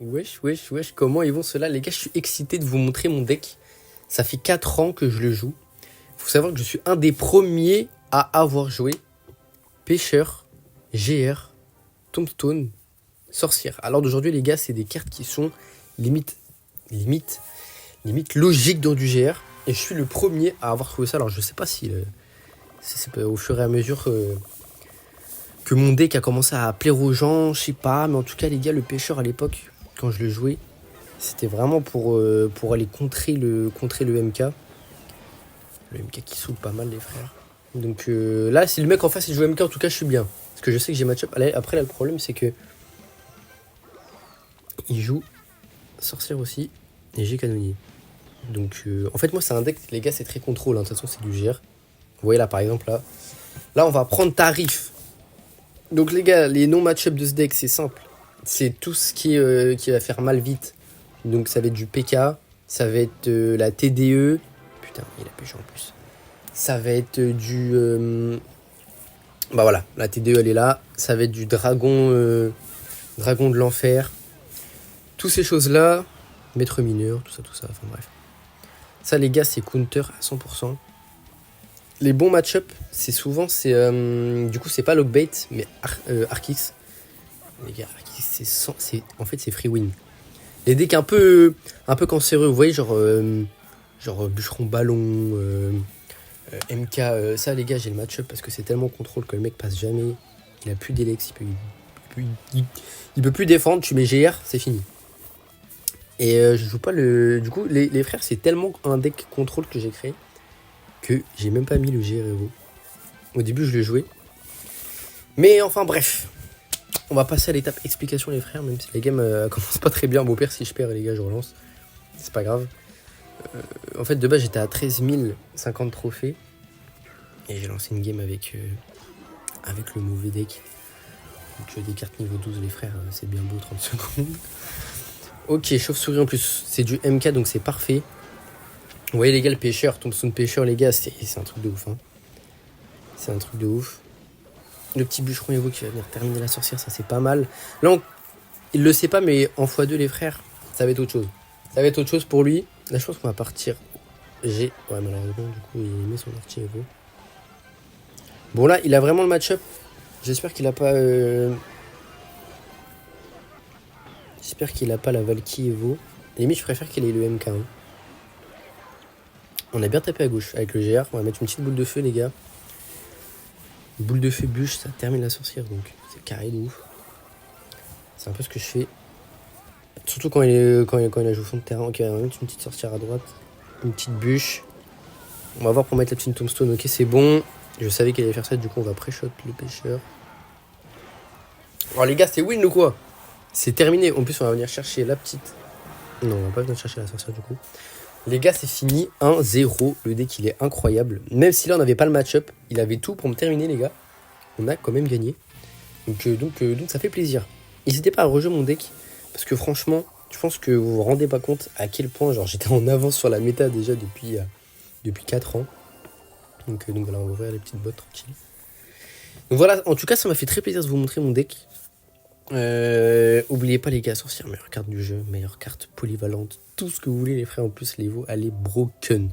Wesh, comment ils vont ceux-là? Les gars, je suis excité de vous montrer mon deck. Ça fait 4 ans que je le joue. Faut savoir que je suis un des premiers à avoir joué Pêcheur, GR, Tombstone, Sorcière. Alors d'aujourd'hui, les gars, c'est des cartes qui sont limite logiques dans du GR. Et je suis le premier à avoir trouvé ça. Alors je sais pas si c'est au fur et à mesure que mon deck a commencé à plaire aux gens, je sais pas. Mais en tout cas, les gars, le Pêcheur à l'époque, quand je le jouais, c'était vraiment pour aller contrer le MK. Le MK qui saoule pas mal, les frères. Donc là, si le mec en face il joue MK, en tout cas, je suis bien. Parce que je sais que j'ai match-up. Après, là, le problème, c'est que il joue Sorcière aussi et j'ai Canonnier. Donc en fait, moi, c'est un deck, les gars, c'est très contrôle. Hein. De toute façon, c'est du GR. Vous voyez là, par exemple, là, on va prendre Tarif. Donc, les gars, les non-match-up de ce deck, c'est simple. C'est tout ce qui va faire mal vite. Donc, ça va être du PK. Ça va être la TDE. Putain, il a pêché en plus. Ça va être bah voilà, la TDE, elle est là. Ça va être du dragon de l'enfer. Toutes ces choses-là. Maître mineur, tout ça. Enfin, bref. Ça, les gars, c'est counter à 100%. Les bons match-up, c'est souvent, du coup, c'est pas Lockbait, mais Arkix. Les gars, Arkix, en fait, c'est free win. Les decks un peu cancéreux, vous voyez, genre bûcheron ballon, MK, ça, les gars, j'ai le match-up parce que c'est tellement contrôle que le mec passe jamais. Il a plus d'Elex, il peut plus défendre, tu mets GR, c'est fini. Et je joue pas le. Du coup, les frères, c'est tellement un deck contrôle que j'ai créé que j'ai même pas mis le GR Evo. Au début, je le jouais. Mais enfin, bref. On va passer à l'étape explication, les frères, même si la game commence pas très bien. Mon père, si je perds, les gars, je relance. C'est pas grave. En fait, de base, j'étais à 13 050 trophées. Et j'ai lancé une game avec le mauvais deck. Donc, des cartes niveau 12, les frères, c'est bien beau, 30 secondes. Ok, chauve-souris en plus. C'est du MK, donc c'est parfait. Vous voyez, les gars, le Pêcheur, Tombstone Pêcheur, les gars, c'est un truc de ouf. Hein. C'est un truc de ouf. Le petit bûcheron Evo qui va venir terminer la sorcière, ça c'est pas mal. Là, il le sait pas, mais en x2, les frères, ça va être autre chose. Ça va être autre chose pour lui. Là, je pense qu'on va partir. Ouais, malheureusement, du coup, il met son archi Evo. Bon, là, il a vraiment le match-up. J'espère qu'il a pas. J'espère qu'il a pas la Valky Evo. Limite, je préfère qu'il ait le MK. Hein. On a bien tapé à gauche avec le GR. On va mettre une petite boule de feu, les gars. Boule de feu bûche, ça termine la sorcière, donc c'est carré de ouf. C'est un peu ce que je fais. Surtout quand il a joué au fond de terrain. Ok, on va mettre une petite sorcière à droite. Une petite bûche. On va voir pour mettre la petite tombstone. Ok, c'est bon. Je savais qu'il allait faire ça, du coup on va pré-shot le Pêcheur. Alors les gars, c'est win ou quoi? C'est terminé. En plus, on va venir chercher la petite. Non, on va pas venir chercher la sorcière du coup. Les gars, c'est fini. 1-0. Le deck, il est incroyable. Même si là, on n'avait pas le match-up, il avait tout pour me terminer, les gars. On a quand même gagné. Donc ça fait plaisir. N'hésitez pas à rejouer mon deck. Parce que franchement, je pense que vous vous rendez pas compte à quel point genre, j'étais en avance sur la méta déjà depuis 4 ans. Donc voilà, on va ouvrir les petites bottes tranquilles. Donc voilà, en tout cas, ça m'a fait très plaisir de vous montrer mon deck. Oubliez pas les gars, sorcière, meilleure carte du jeu, meilleure carte polyvalente, tout ce que vous voulez les frères, en plus les veaux, allez broken.